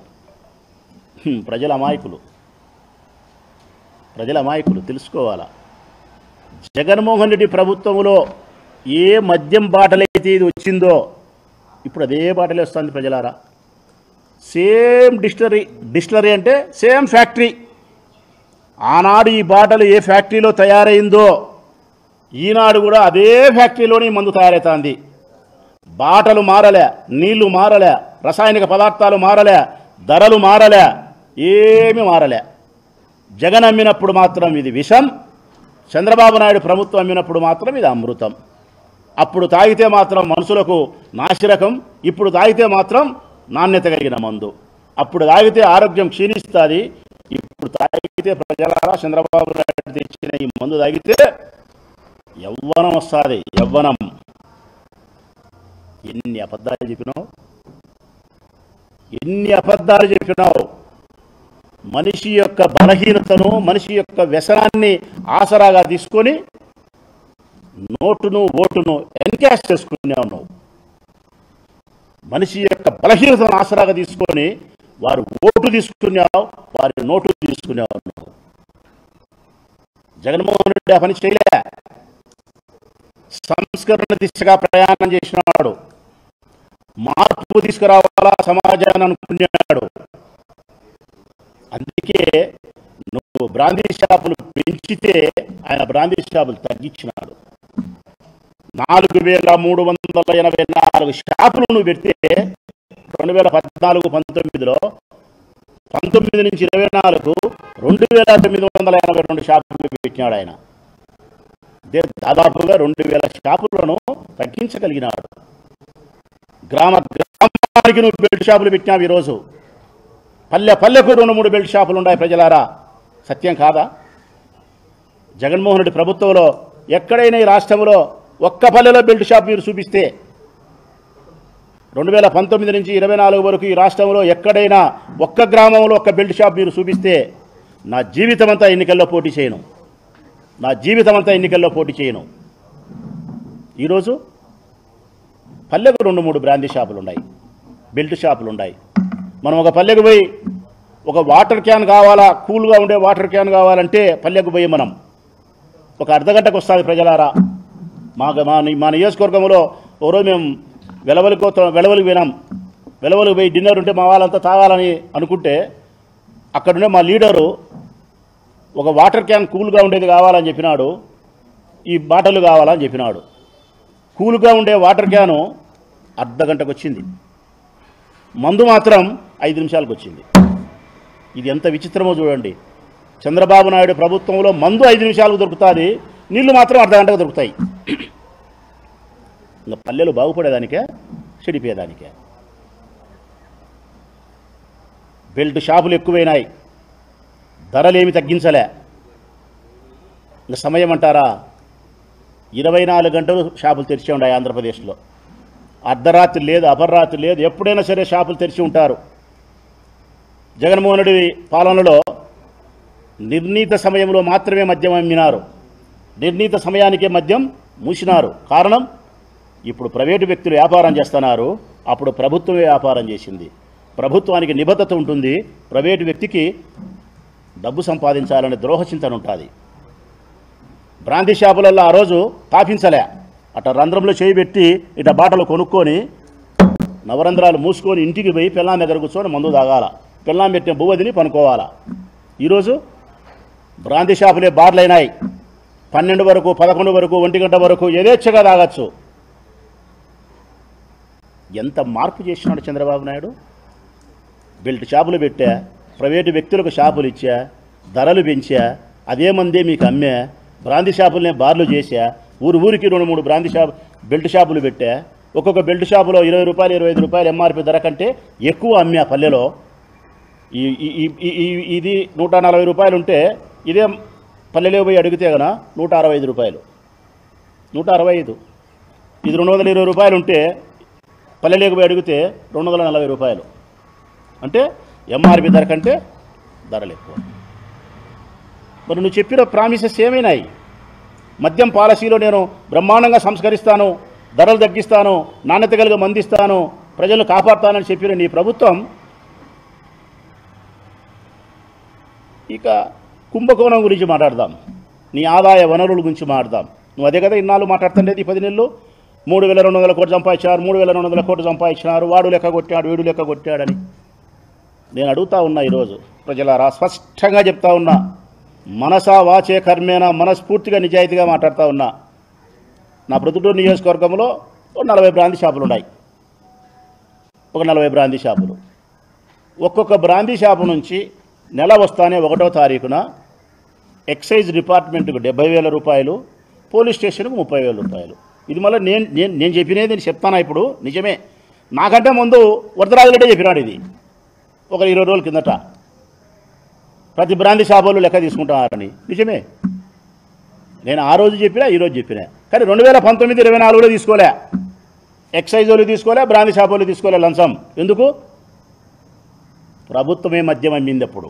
ప్రజల అమాయకులు తెలుసుకోవాలా. జగన్మోహన్ రెడ్డి ప్రభుత్వంలో ఏ మద్యం బాటలైతే ఇది వచ్చిందో ఇప్పుడు అదే బాటలే వస్తుంది ప్రజలారా. సేమ్ డిస్టిలరీ అంటే సేమ్ ఫ్యాక్టరీ. ఆనాడు ఈ బాటలు ఏ ఫ్యాక్టరీలో తయారైందో ఈనాడు కూడా అదే ఫ్యాక్టరీలోని మందు తయారవుతుంది. బాటలు మారలే, నీళ్లు మారలే, రసాయనిక పదార్థాలు మారలే, ధరలు మారలే, ఏమీ మారలే. జగన్ అమ్మినప్పుడు మాత్రం ఇది విషం, చంద్రబాబు నాయుడు ప్రభుత్వం అమ్మినప్పుడు మాత్రం ఇది అమృతం. అప్పుడు తాగితే మాత్రం మనుషులకు నాసిరకం, ఇప్పుడు తాగితే మాత్రం నాణ్యత కలిగిన మందు. అప్పుడు తాగితే ఆరోగ్యం క్షీణిస్తుంది, ఇప్పుడు తాగితే ప్రజలారా చంద్రబాబు నాయుడు తెచ్చిన ఈ మందు తాగితే యవ్వనం వస్తుంది. యవ్వనం. ఎన్ని అబద్ధాలు చెప్పినావు. మనిషి యొక్క బలహీనతను, మనిషి యొక్క వ్యసనాన్ని ఆసరాగా తీసుకొని నోటును ఓటును ఎన్కాష్ చేసుకున్నావు నువ్వు. మనిషి యొక్క బలహీనతను ఆసరాగా తీసుకొని వారు ఓటు తీసుకున్నావు, వారి నోటు తీసుకున్నావు నువ్వు. జగన్మోహన్ రెడ్డి ఆ పని చేయలే. సంస్కరణ దిశగా ప్రయాణం చేసినాడు, మార్పు తీసుకురావాలా సమాజాన్ని అనుకున్నాడు. అందుకే నువ్వు బ్రాందీ షాపులు పెంచితే ఆయన బ్రాందీ షాపులు తగ్గించినాడు. 4,384 షాపులు నువ్వు పెడితే 2014-19లో 19 నుంచి 24 2,982 షాపులు పెట్టినాడు ఆయన. దాదాపుగా 2,000 షాపులను తగ్గించగలిగినాడు. గ్రామానికి నువ్వు బెల్ట్ షాపులు పెట్టినావు. ఈరోజు పల్లెకు 2-3 బెల్ట్ షాపులు ఉన్నాయి ప్రజలారా. సత్యం కాదా? జగన్మోహన్ రెడ్డి ప్రభుత్వంలో ఎక్కడైనా ఈ రాష్ట్రంలో ఒక్క పల్లెలో బెల్ట్ షాప్ మీరు చూపిస్తే 2019 నుంచి 24 వరకు ఈ రాష్ట్రంలో ఎక్కడైనా ఒక్క గ్రామంలో ఒక్క బెల్ట్ షాప్ మీరు చూపిస్తే నా జీవితం అంతా ఎన్నికల్లో పోటీ చేయను. ఈరోజు పల్లెకు 2-3 బ్రాందీ షాపులు ఉన్నాయి, బెల్ట్ షాపులు ఉన్నాయి. మనం ఒక పల్లెకు పోయి ఒక వాటర్ క్యాన్ కావాలా, కూల్గా ఉండే వాటర్ క్యాన్ కావాలంటే పల్లెకు పోయి మనం ఒక అర్ధగంటకు వస్తుంది ప్రజలారా. మా నియోజకవర్గంలో ఓరోజు మేము వెలవలికి పోయినాం. వెలవలికి పోయి డిన్నర్ ఉంటే మా వాళ్ళంతా తాగాలని అనుకుంటే అక్కడుండే మా లీడరు ఒక వాటర్ క్యాన్ కూల్గా ఉండేది కావాలని చెప్పినాడు, ఈ బాటలు కావాలని చెప్పినాడు. కూల్గా ఉండే వాటర్ క్యాను అర్ధగంటకు వచ్చింది, మందు మాత్రం 5 నిమిషాలకు వచ్చింది. ఇది ఎంత విచిత్రమో చూడండి. చంద్రబాబు నాయుడు ప్రభుత్వంలో మందు 5 నిమిషాలకు దొరుకుతుంది, నీళ్లు మాత్రం అర్ధగంటకు దొరుకుతాయి. ఇంకా పల్లెలు బాగుపడేదానికే, చెడిపోయేదానికే. బెల్ట్ షాపులు ఎక్కువైనాయి, ధరలేమి తగ్గించలే. ఇంకా సమయం అంటారా? 24 గంటలు షాపులు తెరిచి ఉన్నాయి ఆంధ్రప్రదేశ్లో. అర్ధరాత్రి లేదు, అపర్రాత్రి లేదు, ఎప్పుడైనా సరే షాపులు తెరిచి ఉంటారు. జగన్మోహన్ రెడ్డి పాలనలో నిర్ణీత సమయంలో మాత్రమే మద్యం అమ్మినారు, నిర్ణీత సమయానికే మద్యం మూసినారు. కారణం, ఇప్పుడు ప్రైవేటు వ్యక్తులు వ్యాపారం చేస్తున్నారు, అప్పుడు ప్రభుత్వమే వ్యాపారం చేసింది. ప్రభుత్వానికి నిబద్ధత ఉంటుంది, ప్రైవేటు వ్యక్తికి డబ్బు సంపాదించాలనే ద్రోహచింతన ఉంటుంది. బ్రాందీ షాపులలో ఆ రోజు తాపించలే, అట్లా రంధ్రంలో చేయి పెట్టి ఇట్లా బాటలు కొనుక్కొని నవరంధ్రాలు మూసుకొని ఇంటికి పోయి పిల్లాం దగ్గర కూర్చొని మందు తాగాల, పిల్లాం పెట్టిన బువ్వ తిని పనుకోవాలా. ఈరోజు బ్రాందీ షాపులే బార్లైనాయి. 12 వరకు, 11 వరకు, 1 గంట వరకు యథేచ్ఛగా తాగచ్చు. ఎంత మార్పు చేసినాడు చంద్రబాబు నాయుడు. బెల్ట్ షాపులు పెట్టా, ప్రైవేటు వ్యక్తులకు షాపులు ఇచ్చా, ధరలు పెంచా, అదే మందే మీకు అమ్మే, బ్రాందీ షాపులనే బార్లు చేశా, ఊరికి 2-3 బ్రాందీ బెల్ట్ షాపులు పెట్టా. ఒక్కొక్క బెల్ట్ షాపులో 20 రూపాయలు 25 రూపాయలు ఎంఆర్పి ధర కంటే ఎక్కువ అమ్మా పల్లెలో. ఇది 140 రూపాయలు ఉంటే ఇదే పల్లెలో పోయి అడిగితే కన్నా 165 రూపాయలు, 165. ఇది 220 రూపాయలు ఉంటే పల్లెలోకి పోయి అడిగితే 240 రూపాయలు. అంటే ఎంఆర్పి ధర కంటే ధరలు ఎక్కువ. మరి నువ్వు చెప్పిన ప్రామిసెస్ ఏమైనాయి? మద్యం పాలసీలో నేను బ్రహ్మాండంగా సంస్కరిస్తాను, ధరలు తగ్గిస్తాను, నాణ్యత కలిగి మందిస్తాను, ప్రజలను కాపాడుతానని చెప్పిన నీ ప్రభుత్వం ఇక కుంభకోణం గురించి మాట్లాడదాం, నీ ఆదాయ వనరుల గురించి మాట్లాడదాం. నువ్వు అదే కదా ఇన్నాళ్ళు మాట్లాడుతుండేది. ఈ 10 నెలలు 3,200 కోట్లు సంపాదించారు, 3,200 కోట్లు సంపాదించినారు, వాడు లెక్క కొట్టాడు, వీడు లెక్క కొట్టాడని. నేను అడుగుతా ఉన్నా ఈరోజు ప్రజలారా, స్పష్టంగా చెప్తా ఉన్నా, మనసా వాచే కర్మేనా మనస్ఫూర్తిగా నిజాయితీగా మాట్లాడుతూ ఉన్నా. నా ప్రొద్దుటూరు నియోజకవర్గంలో 40 బ్రాందీ షాపులు ఉన్నాయి. 40 బ్రాందీ షాపులు. ఒక్కొక్క బ్రాందీ షాపు నుంచి నెల వస్తానే 1వ తారీఖున ఎక్సైజ్ డిపార్ట్మెంట్కు 70,000 రూపాయలు, పోలీస్ స్టేషన్కు 30,000 రూపాయలు. ఇది మళ్ళీ నేను చెప్పినది నేను చెప్తాను. ఇప్పుడు నిజమే, నాకంటే ముందు వరదరాజులే చెప్పినాడు ఇది ఒక 20 రోజుల కిందట. ప్రతి బ్రాందీ షాపులు లెక్క తీసుకుంటున్నారని. నిజమే, నేను ఆ రోజు చెప్పినా, ఈరోజు చెప్పినా. కానీ 2019-24లో తీసుకోలే, ఎక్సైజ్ వాళ్ళు తీసుకోలే, బ్రాందీ షాపులు తీసుకోలే లంచం. ఎందుకు? ప్రభుత్వమే మద్యం అమ్మింది. అప్పుడు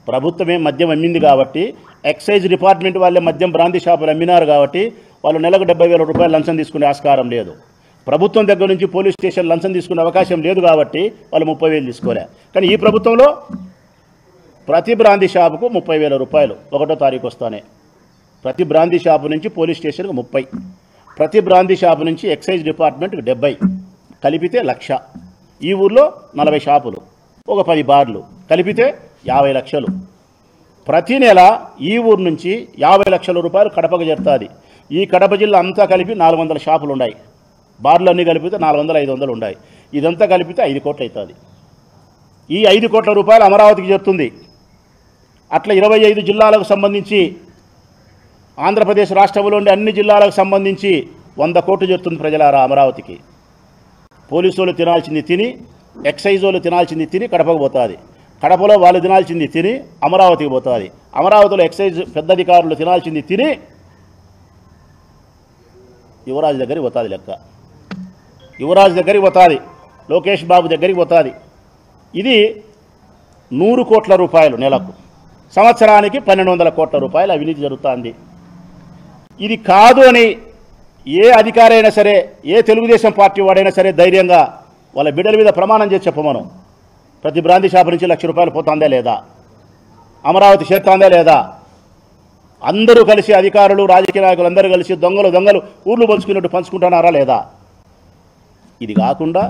ప్రభుత్వమే మద్యం అమ్మింది కాబట్టి, ఎక్సైజ్ డిపార్ట్మెంట్ వాళ్ళే మద్యం బ్రాందీ షాపులు అమ్మినారు కాబట్టి వాళ్ళు నెలకు 70,000 రూపాయలు లంచం తీసుకునే ఆస్కారం లేదు. ప్రభుత్వం దగ్గర నుంచి పోలీస్ స్టేషన్ లంచం తీసుకునే అవకాశం లేదు కాబట్టి వాళ్ళు 30,000 తీసుకోలే. కానీ ఈ ప్రభుత్వంలో ప్రతి బ్రాందీ షాపుకు 30,000 రూపాయలు 1వ తారీఖు వస్తానే. ప్రతి బ్రాందీ షాపు నుంచి పోలీస్ స్టేషన్కు 30, ప్రతి బ్రాందీ షాపు నుంచి ఎక్సైజ్ డిపార్ట్మెంట్కి 70, కలిపితే 1,00,000. ఈ ఊర్లో 40 షాపులు, ఒక 10 బార్లు, కలిపితే 50 లక్షలు. ప్రతి నెల ఈ ఊరు నుంచి 50 లక్షల రూపాయలు కడపకు చేరుతుంది. ఈ కడప జిల్లా అంతా కలిపి 400 షాపులు ఉన్నాయి. బార్లు అన్నీ కలిపితే 400-500 ఉన్నాయి. ఇదంతా కలిపితే 5 కోట్లు అవుతుంది. ఈ 5 కోట్ల రూపాయలు అమరావతికి చేరుతుంది. అట్లా 25 జిల్లాలకు సంబంధించి, ఆంధ్రప్రదేశ్ రాష్ట్రంలోని అన్ని జిల్లాలకు సంబంధించి 100 కోట్లు చేరుతుంది ప్రజలారా అమరావతికి. పోలీసు వాళ్ళు తినాల్సింది తిని, ఎక్సైజ్ వాళ్ళు తినాల్సింది తిని కడపకు పోతుంది. కడపలో వాళ్ళు తినాల్సింది తిని అమరావతికి పోతుంది. అమరావతిలో ఎక్సైజ్ పెద్ద అధికారులు తినాల్సింది తిని యువరాజు దగ్గరికి పోతుంది. లెక్క యువరాజు దగ్గరికి పోతుంది, లోకేష్ బాబు దగ్గరికి పోతుంది. ఇది 100 కోట్ల రూపాయలు నెలకు, సంవత్సరానికి 1,200 కోట్ల రూపాయలు అవినీతి జరుగుతుంది. ఇది కాదు అని ఏ అధికారి అయినా సరే, ఏ తెలుగుదేశం పార్టీ వాడైనా సరే ధైర్యంగా వాళ్ళ బిడ్డల మీద ప్రమాణం చేసి చెప్పమను. ప్రతి బ్రాందీ షాపు నుంచి 1,00,000 రూపాయలు పోతుందా లేదా, అమరావతి చేరుతుందా లేదా, అందరూ కలిసి అధికారులు రాజకీయ నాయకులు అందరూ కలిసి దొంగలు ఊర్లు పంచుకున్నట్టు పంచుకుంటున్నారా లేదా? ఇది కాకుండా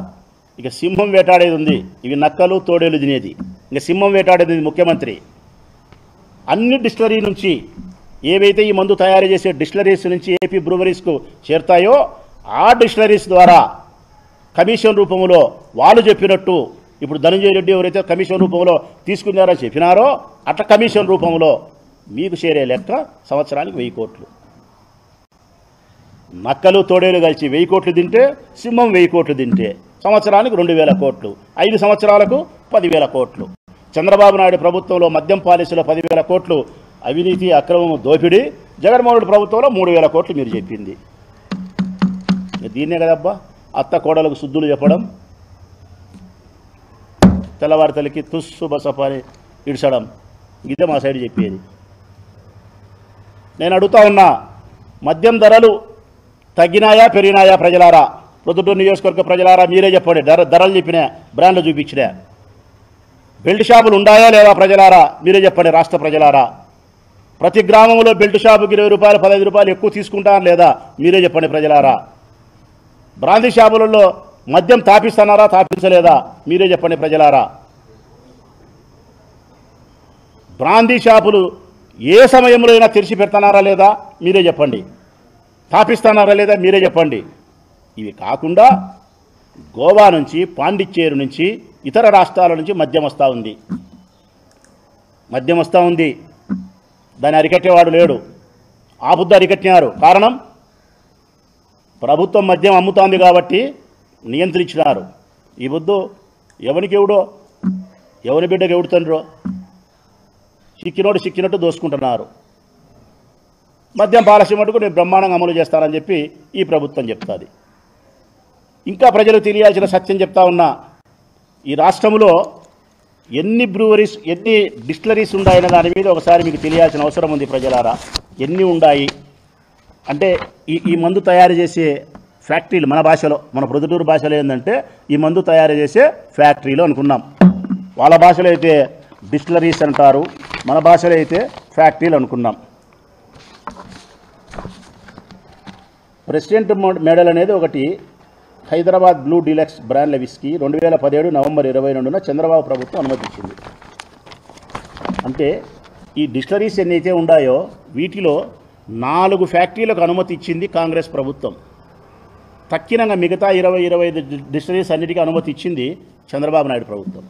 ఇక సింహం వేటాడేది ఉంది. ఇవి నక్కలు తోడేలు తినేది. ఇక సింహం వేటాడేది ముఖ్యమంత్రి. అన్ని డిస్టిలరీ నుంచి, ఏవైతే ఈ మందు తయారు చేసే డిస్టిలరీస్ నుంచి ఏపీ బ్రూవరీస్కు చేరుతాయో ఆ డిస్టిలరీస్ ద్వారా కమిషన్ రూపంలో వాళ్ళు చెప్పినట్టు, ఇప్పుడు ధనంజయ రెడ్డి ఎవరైతే కమిషన్ రూపంలో తీసుకున్నారని చెప్పినారో అట్లా కమిషన్ రూపంలో మీకు చేరే లెక్క సంవత్సరానికి 1000 కోట్లు. నక్కలు తోడేలు కలిసి 1000 కోట్లు తింటే, సింహం 1000 కోట్లు తింటే సంవత్సరానికి 2,000 కోట్లు, 5 సంవత్సరాలకు 10,000 కోట్లు. చంద్రబాబు నాయుడు ప్రభుత్వంలో మద్యం పాలసీలో 10,000 కోట్లు అవినీతి, అక్రమము, దోపిడీ. జగన్మోహన్ రెడ్డి ప్రభుత్వంలో 3,000 కోట్లు మీరు చెప్పింది. దీన్నే కదబ్బా అత్త కోడలకు శుద్ధులు చెప్పడం, తెల్లవారి తల్లికి తుస్సు బసపని ఇడ్చడం. ఇదే మా సైడ్ చెప్పేది. నేను అడుగుతా ఉన్నా, మద్యం ధరలు తగ్గినాయా పెరిగినాయా ప్రజలారా? ప్రొద్దుటూరు నియోజకవర్గ ప్రజలారా మీరే చెప్పండి. ధరలు చెప్పినా, బ్రాండ్లు చూపించినా. బెల్ట్ షాపులు ఉన్నాయా లేదా ప్రజలారా? మీరే చెప్పండి రాష్ట్ర ప్రజలారా. ప్రతి గ్రామంలో బెల్ట్ షాపుకి 20 రూపాయలు 15 రూపాయలు ఎక్కువ తీసుకుంటారా లేదా? మీరే చెప్పండి ప్రజలారా. బ్రాందీ షాపులలో మద్యం తాపిస్తున్నారా తాపించలేదా? మీరే చెప్పండి ప్రజలారా. బ్రాందీ షాపులు ఏ సమయంలో అయినా తెరిచి పెడుతున్నారా లేదా? మీరే చెప్పండి. తాపిస్తున్నారా లేదా? మీరే చెప్పండి. ఇవి కాకుండా గోవా నుంచి, పాండిచ్చేరి నుంచి, ఇతర రాష్ట్రాల నుంచి మద్యం వస్తూ ఉంది. దాన్ని అరికట్టేవాడు లేడు. ఆ బుద్ధ అరికట్టినారు. కారణం, ప్రభుత్వం మద్యం అమ్ముతోంది కాబట్టి నియంత్రించినారు. ఈ బుద్ధు ఎవరికి ఎవడో, ఎవరి బిడ్డకి ఎవడు తండ్రో సిక్కినట్టు దోసుకుంటున్నారు. మద్యం పాలసీ మటుకు నేను బ్రహ్మాండంగా అమలు చేస్తానని చెప్పి ఈ ప్రభుత్వం చెప్తుంది. ఇంకా ప్రజలు తెలియాల్సిన సత్యం చెప్తా ఉన్నా, ఈ రాష్ట్రంలో ఎన్ని బ్రూవరీస్, ఎన్ని డిస్టిలరీస్ ఉన్నాయన్న దాని మీద ఒకసారి మీకు తెలియాల్సిన అవసరం ఉంది ప్రజలారా. ఎన్ని ఉన్నాయి అంటే ఈ మందు తయారు చేసే ఫ్యాక్టరీలు, మన భాషలో, మన ప్రొద్దుటూరు భాషలో ఏంటంటే ఈ మందు తయారు చేసే ఫ్యాక్టరీలు అనుకున్నాం. వాళ్ళ భాషలో అయితే డిస్టిలరీస్ అంటారు, మన భాషలో అయితే ఫ్యాక్టరీలు అనుకున్నాం. ప్రెసిడెంట్ మెడల్ అనేది ఒకటి హైదరాబాద్ బ్లూ డీలక్స్ బ్రాండ్ల విస్కీ 2017 నవంబర్ 22న చంద్రబాబు ప్రభుత్వం అనుమతించింది. అంటే ఈ డిస్టిలరీస్ ఎన్నైతే ఉన్నాయో వీటిలో 4 ఫ్యాక్టరీలకు అనుమతి ఇచ్చింది కాంగ్రెస్ ప్రభుత్వం. తక్కినంగా మిగతా 20-25 డిస్టిలరీస్ అన్నిటికీ అనుమతి ఇచ్చింది చంద్రబాబు నాయుడు ప్రభుత్వం.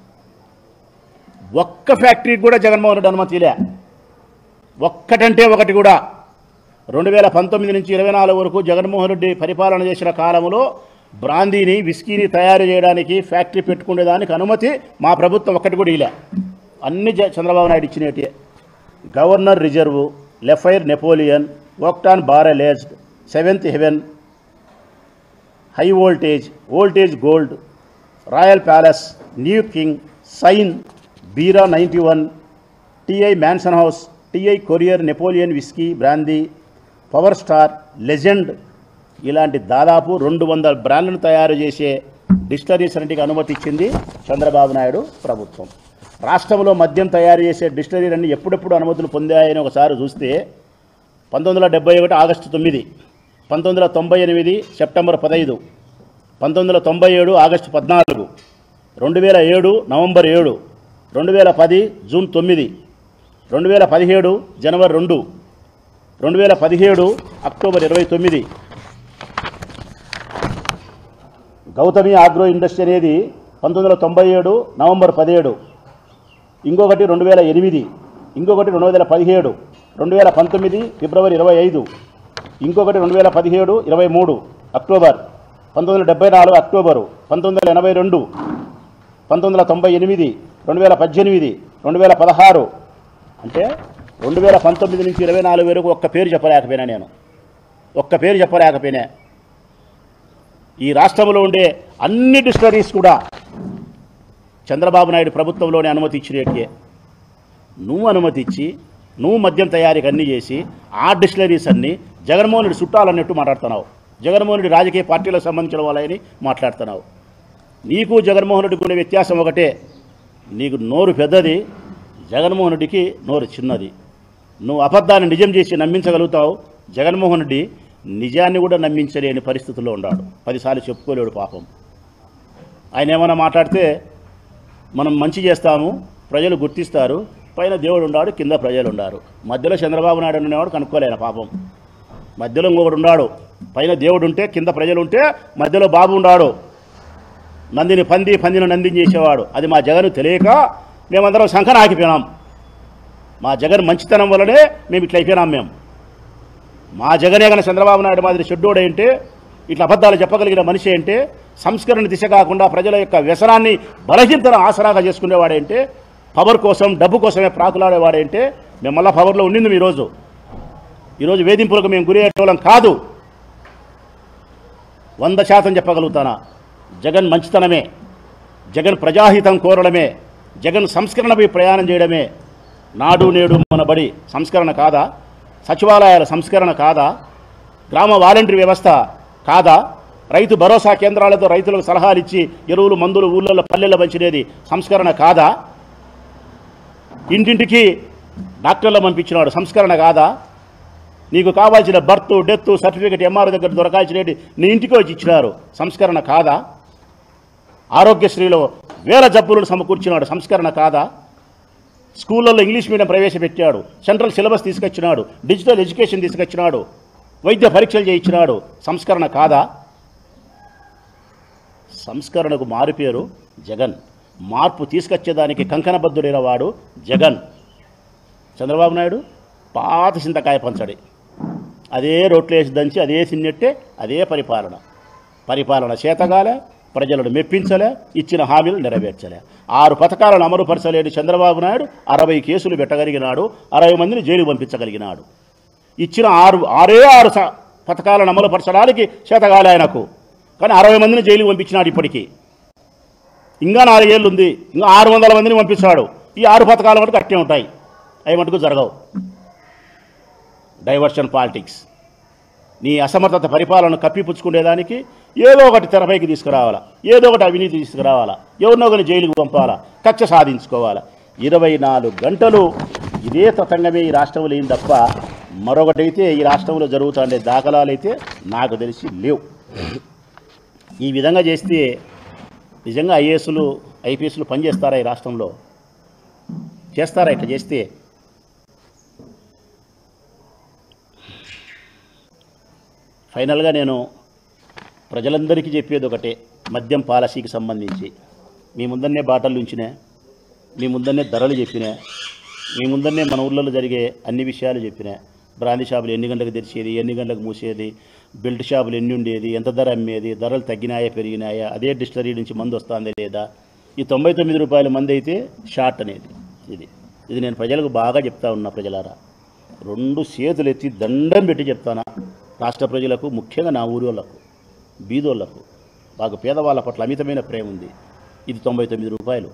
ఒక్క ఫ్యాక్టరీకి కూడా జగన్మోహన్ రెడ్డి అనుమతిలే. ఒక్కటంటే ఒకటి కూడా. 2019 నుంచి 24 వరకు జగన్మోహన్ రెడ్డి పరిపాలన చేసిన కాలంలో బ్రాందీని, విస్కీని తయారు చేయడానికి ఫ్యాక్టరీ పెట్టుకునేదానికి అనుమతి మా ప్రభుత్వం ఒక్కటి కూడా ఇలా. అన్ని చంద్రబాబు నాయుడు ఇచ్చినట్టే. గవర్నర్ రిజర్వ్, లెఫైర్ Napoleon, octane barrel aged, seventh heaven, high voltage gold, royal palace, new king, సైన్, Bira 91, TI mansion house, TI courier Napoleon whisky brandy, power star, legend, ఇలాంటి దాదాపు 200 బ్రాండ్లను తయారు చేసే డిస్టిలరీస్ అన్నిటికీ అనుమతి ఇచ్చింది చంద్రబాబు నాయుడు ప్రభుత్వం. రాష్ట్రంలో మద్యం తయారు చేసే డిస్టిలరీలన్నీ ఎప్పుడెప్పుడు అనుమతులు పొందాయని ఒకసారి చూస్తే 1971 August 9, 1998 September 15, 1997 August 14, 2007 November 7, 2010 June 9, 2017 జనవరి 2, 2017 అక్టోబర్ 29. గౌతమి ఆగ్రో ఇండస్ట్రీ అనేది 1997 నవంబర్ 17, ఇంకొకటి 2008, ఇంకొకటి 2017, 2019 ఫిబ్రవరి 25, ఇంకొకటి 2017 23 అక్టోబర్, 1974 అక్టోబరు, 1982, 1998, 2018, 2016. అంటే 2019 నుంచి 24 వరకు ఒక్క పేరు చెప్పలేకపోయినా నేను. ఈ రాష్ట్రంలో ఉండే అన్ని డిస్టిలరీస్ కూడా చంద్రబాబు నాయుడు ప్రభుత్వంలోనే అనుమతి ఇచ్చినట్టే. నువ్వు అనుమతి ఇచ్చి నువ్వు మద్యం తయారీకి అన్నీ చేసి ఆ డిస్టిలరీస్ అన్నీ జగన్మోహన్ రెడ్డి చుట్టాలన్నట్టు మాట్లాడుతున్నావు. జగన్మోహన్ రెడ్డి రాజకీయ పార్టీలకు సంబంధించిన వాళ్ళని మాట్లాడుతున్నావు. నీకు జగన్మోహన్ రెడ్డికి ఉండే వ్యత్యాసం ఒకటే, నీకు నోరు పెద్దది, జగన్మోహన్ రెడ్డికి నోరు చిన్నది. నువ్వు అబద్ధాన్ని నిజం చేసి నమ్మించగలుగుతావు. జగన్మోహన్ రెడ్డి నిజాన్ని కూడా నమ్మించలేని పరిస్థితుల్లో ఉన్నాడు. 10 సార్లు చెప్పుకోలేడు పాపం. ఆయన ఏమైనా మాట్లాడితే మనం మంచి చేస్తాము, ప్రజలు గుర్తిస్తారు, పైన దేవుడు ఉన్నాడు, కింద ప్రజలు ఉన్నారు. మధ్యలో చంద్రబాబు నాయుడు ఉండేవాడు కనుక్కోలేను పాపం. మధ్యలో ఇంకొకడు ఉన్నాడు, పైన దేవుడు ఉంటే కింద ప్రజలు ఉంటే మధ్యలో బాబు ఉన్నాడు. నందిని పందిని నందిని చేసేవాడు. అది మా జగన్ తెలియక మేమందరం సంఖన ఆగిపోయినాం. మా జగన్ మంచితనం వల్లనే మేము ఇట్లా అయిపోయినాం. మా జగనే కన్నా చంద్రబాబు నాయుడు మాదిరి చెడ్డోడు అంటే, ఇట్లా అబద్ధాలు చెప్పగలిగిన మనిషి అంటే, సంస్కరణ దిశ కాకుండా ప్రజల యొక్క వ్యసనాన్ని బలహీనతను ఆసరాగా చేసుకునేవాడేంటే, పవర్ కోసం డబ్బు కోసమే ప్రాకులాడేవాడేంటే, మేము మళ్ళా పవర్లో ఉండింది. ఈరోజు వేధింపులకు మేము గురి అయ్యేటోళ్ళం కాదు. 100% చెప్పగలుగుతానా. జగన్ మంచితనమే, జగన్ ప్రజాహితం కోరడమే, జగన్ సంస్కరణపై ప్రయాణం చేయడమే. నాడు నేడు మన బడి సంస్కరణ కాదా? సచివాలయాల సంస్కరణ కాదా? గ్రామ వాలంటరీ వ్యవస్థ కాదా? రైతు భరోసా కేంద్రాలతో రైతులకు సలహాలు ఇచ్చి ఎరువులు మందులు ఊళ్ళల్లో పల్లెల్లో పంచినది సంస్కరణ కాదా? ఇంటింటికి డాక్టర్లు పంపించినాడు సంస్కరణ కాదా? నీకు కావాల్సిన బర్త్ డెత్ సర్టిఫికేట్ ఎంఆర్ఓ దగ్గర దొరకాల్సినవి నీ ఇంటికి వచ్చి ఇచ్చినారు సంస్కరణ కాదా? ఆరోగ్యశ్రీలో వేల జబ్బులను సమకూర్చినాడు సంస్కరణ కాదా? స్కూళ్ళల్లో ఇంగ్లీష్ మీడియం ప్రవేశపెట్టాడు, సెంట్రల్ సిలబస్ తీసుకొచ్చినాడు, డిజిటల్ ఎడ్యుకేషన్ తీసుకొచ్చినాడు, వైద్య పరీక్షలు చేయించినాడు సంస్కరణ కాదా? సంస్కరణకు మారుపేరు జగన్. మార్పు తీసుకొచ్చేదానికి కంకణబద్ధుడైన వాడు జగన్. చంద్రబాబు నాయుడు పాత చింతకాయ పంచడి, అదే రోట్లు వేసి దంచి అదే సిన్నెట్టే అదే పరిపాలన చేతగాలే, ప్రజలను మెప్పించలే, ఇచ్చిన హామీలు నెరవేర్చలే. 6 పథకాలను అమలుపరచలేని చంద్రబాబు నాయుడు 60 కేసులు పెట్టగలిగినాడు, 60 మందిని జైలుకు పంపించగలిగినాడు. ఇచ్చిన 6 పథకాలను అమలుపరచడానికి చేతగాలే ఆయనకు, కానీ 60 మందిని జైలుకు పంపించినాడు. ఇప్పటికీ ఇంకా 4 ఏళ్ళు ఉంది, ఇంకా 600 మందిని పంపిస్తాడు. ఈ 6 పథకాలు మటుకు అట్టే ఉంటాయి, అవి మటుకు జరగవు. డైవర్షన్ పాలిటిక్స్, నీ అసమర్థత పరిపాలన కప్పిపుచ్చుకునేదానికి ఏదో ఒకటి తెరపైకి తీసుకురావాలా, ఏదో ఒకటి అవినీతి తీసుకురావాలా, ఎవరినో ఒకరిని జైలుకు పంపాలా, కక్ష సాధించుకోవాలా. 24 గంటలు ఇదే తతంగమే ఈ రాష్ట్రంలో ఏం తప్ప మరొకటైతే ఈ రాష్ట్రంలో జరుగుతుండే దాఖలాలు అయితే నాకు తెలిసి లేవు. ఈ విధంగా చేస్తే నిజంగా ఐఏఎస్లు ఐపీఎస్లు పనిచేస్తారా ఈ రాష్ట్రంలో? చేస్తారా ఇట్లా చేస్తే? ఫైనల్గా నేను ప్రజలందరికీ చెప్పేది ఒకటే, మద్యం పాలసీకి సంబంధించి మీ ముందన్నే బాటలు ఉంచినా, మీ ముందన్నే ధరలు చెప్పినా, మీ ముందన్నే మన ఊళ్ళలో జరిగే అన్ని విషయాలు చెప్పినా. బ్రాందీ షాపులు ఎన్ని గంటలకు తెరిచేది, ఎన్ని గంటలకు మూసేది, బెల్ట్ షాపులు ఎన్ని ఉండేది, ఎంత ధర అమ్మేది, ధరలు తగ్గినాయా పెరిగినాయా, అదే డిస్టిలరీ నుంచి మందు వస్తుందా లేదా, ఈ 99 రూపాయల మంది అయితే షార్ట్ అనేది ఇది నేను ప్రజలకు బాగా చెప్తా ఉన్నా. ప్రజలారా, 2 చేతులు ఎత్తి దండం పెట్టి చెప్తానా రాష్ట్ర ప్రజలకు, ముఖ్యంగా నా ఊరి వాళ్ళకు, బీదోళ్లకు, బాగా పేదవాళ్ళ పట్ల అమితమైన ప్రేమ ఉంది. ఇది 99 రూపాయలు.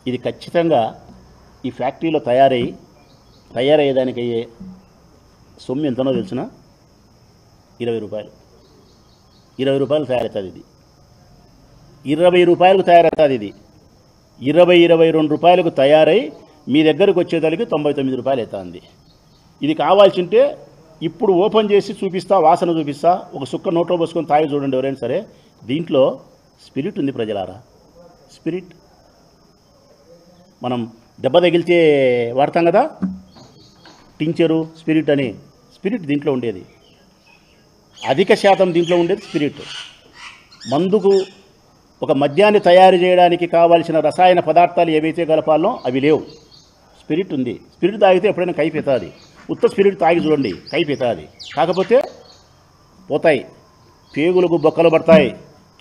ఇది ఖచ్చితంగా ఈ ఫ్యాక్టరీలో తయారయ్యేదానికి అయ్యే సొమ్ము ఎంతనో తెలిసిన 20 రూపాయలు. 20 రూపాయలు తయారవుతుంది ఇది. 20 రూపాయలకు తయారవుతుంది ఇది. 22 రూపాయలకు తయారై మీ దగ్గరకు వచ్చేదానికి 99 రూపాయలు అవుతుంది. ఇది కావాల్సింటే ఇప్పుడు ఓపెన్ చేసి చూపిస్తా, వాసన చూపిస్తా, ఒక సుక్క నోట్లో పోసుకొని తాగి చూడండి ఎవరైనా సరే. దీంట్లో స్పిరిట్ ఉంది ప్రజలారా, స్పిరిట్. మనం దెబ్బ తగిలితే వాడతాం కదా టించరు, స్పిరిట్ అని, స్పిరిట్ దీంట్లో ఉండేది. అధిక శాతం దీంట్లో ఉండేది స్పిరిట్. మందుకు ఒక మద్యాన్ని తయారు చేయడానికి కావాల్సిన రసాయన పదార్థాలు ఏవైతే కలపాలో అవి లేవు. స్పిరిట్ ఉంది. స్పిరిట్ తాగితే ఎప్పుడైనా కైపోతుంది. ఉత్త స్పిరిట్ తాగి చూడండి, కైపోతుంది. కాకపోతే పోతాయి, పేగులకు బొక్కలు పడతాయి,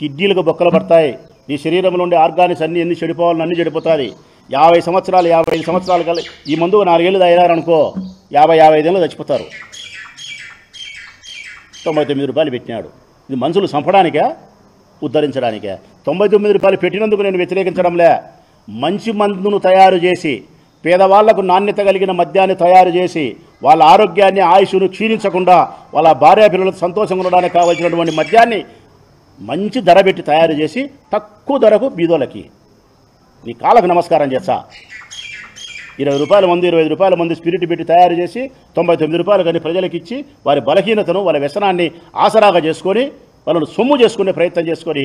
కిడ్నీలకు బొక్కలు పడతాయి, నీ శరీరంలో ఉండే ఆర్గానిక్స్ అన్నీ ఎన్ని చెడిపోవాలని అన్నీ చెడిపోతుంది. 50 సంవత్సరాలు 55 సంవత్సరాలు కల ఈ మందు 4 ఏళ్ళు తాగినారనుకో 50-55 ఏళ్ళు చచ్చిపోతారు. 99 రూపాయలు పెట్టినాడు. ఇది మనుషులు చంపడానికే, ఉద్ధరించడానికే. 99 రూపాయలు పెట్టినందుకు నేను వ్యతిరేకించడంలే. మంచి మందును తయారు చేసి పేదవాళ్లకు నాణ్యత కలిగిన మద్యాన్ని తయారు చేసి వాళ్ళ ఆరోగ్యాన్ని, ఆయుష్ను క్షీణించకుండా వాళ్ళ భార్య పిల్లలకు సంతోషంగా ఉండడానికి కావాల్సినటువంటి మద్యాన్ని మంచి ధర పెట్టి తయారు చేసి తక్కువ ధరకు బీదోళ్ళకి నీ కాళ్ళకు నమస్కారం చేస్తా. 20 రూపాయల మంది, 25 రూపాయల మంది స్పిరిట్ పెట్టి తయారు చేసి 99 రూపాయలు కానీ ప్రజలకు ఇచ్చి వారి బలహీనతను, వాళ్ళ వ్యసనాన్ని ఆసరాగా చేసుకొని వాళ్ళను సొమ్ము చేసుకునే ప్రయత్నం చేసుకొని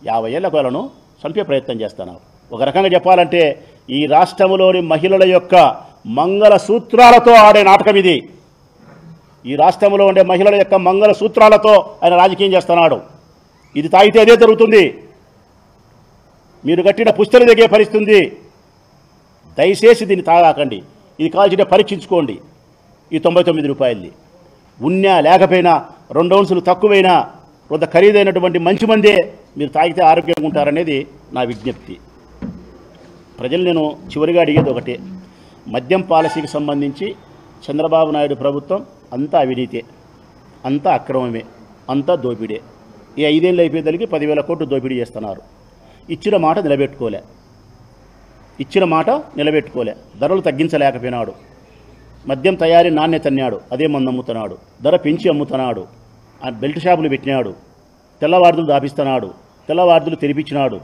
50 ఏళ్లకు వాళ్ళను చంపే ప్రయత్నం చేస్తున్నారు. ఒక రకంగా చెప్పాలంటే ఈ రాష్ట్రంలోని మహిళల యొక్క మంగళ సూత్రాలతో ఆడే నాటకం ఇది. ఈ రాష్ట్రంలో ఉండే మహిళల యొక్క మంగళ సూత్రాలతో ఆయన రాజకీయం చేస్తున్నాడు. ఇది తాగితే అదే జరుగుతుంది. మీరు కట్టిన పుస్తలు దిగే పరిస్థితుంది. దయచేసి దీన్ని తాగాకండి. ఇది కాల్చిన పరీక్షించుకోండి. ఈ 99 రూపాయలది ఉన్నా లేకపోయినా 2 ఔన్సులు తక్కువైనా కొంత ఖరీదైనటువంటి మంచి మందే మీరు తాగితే ఆరోగ్యంగా ఉంటారనేది నా విజ్ఞప్తి. ప్రజలు నేను చివరిగా అడిగేది ఒకటే, మద్యం పాలసీకి సంబంధించి చంద్రబాబు నాయుడు ప్రభుత్వం అంతా అవినీతే, అంతా అక్రమమే, అంతా దోపిడే. ఈ 5 ఏళ్ళు అయిపోయేదానికి 10,000 కోట్లు దోపిడీ చేస్తున్నారు. ఇచ్చిన మాట నిలబెట్టుకోలే. ధరలు తగ్గించలేకపోయినాడు. మద్యం తయారీ నాణ్యత అన్నాడు, అదే మందు అమ్ముతున్నాడు. ధర పెంచి అమ్ముతున్నాడు. ఆ బెల్ట్ షాపులు పెట్టినాడు. తెల్లవార్దులు దాపిస్తున్నాడు. తెల్లవార్దులు తెరిపించినాడు.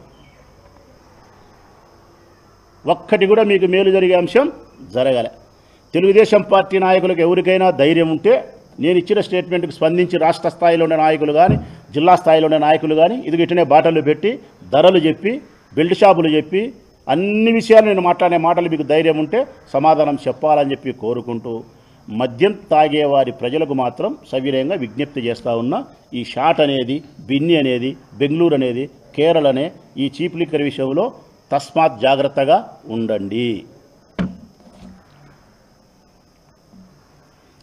ఒక్కటి కూడా మీకు మేలు జరిగే అంశం జరగలే. తెలుగుదేశం పార్టీ నాయకులకు ఎవరికైనా ధైర్యం ఉంటే నేను ఇచ్చిన స్టేట్మెంట్కి స్పందించి రాష్ట్ర స్థాయిలో ఉండే నాయకులు కానీ, జిల్లా స్థాయిలో ఉండే నాయకులు కానీ ఇది ఇట్టనే బాటలు పెట్టి ధరలు చెప్పి, బెల్ట్ షాపులు చెప్పి, అన్ని విషయాలు నేను మాట్లాడే మాటలు మీకు ధైర్యం ఉంటే సమాధానం చెప్పాలని చెప్పి కోరుకుంటూ, మద్యం తాగేవారి ప్రజలకు మాత్రం సవినయంగా విజ్ఞప్తి చేస్తూ ఉన్నా. ఈ షాట్ అనేది, బిన్ని అనేది, బెంగళూరు అనేది, కేరళ అనే ఈ చీప్ లిక్కర్ విషయంలో తస్మాత్ జాగ్రత్తగా ఉండండి.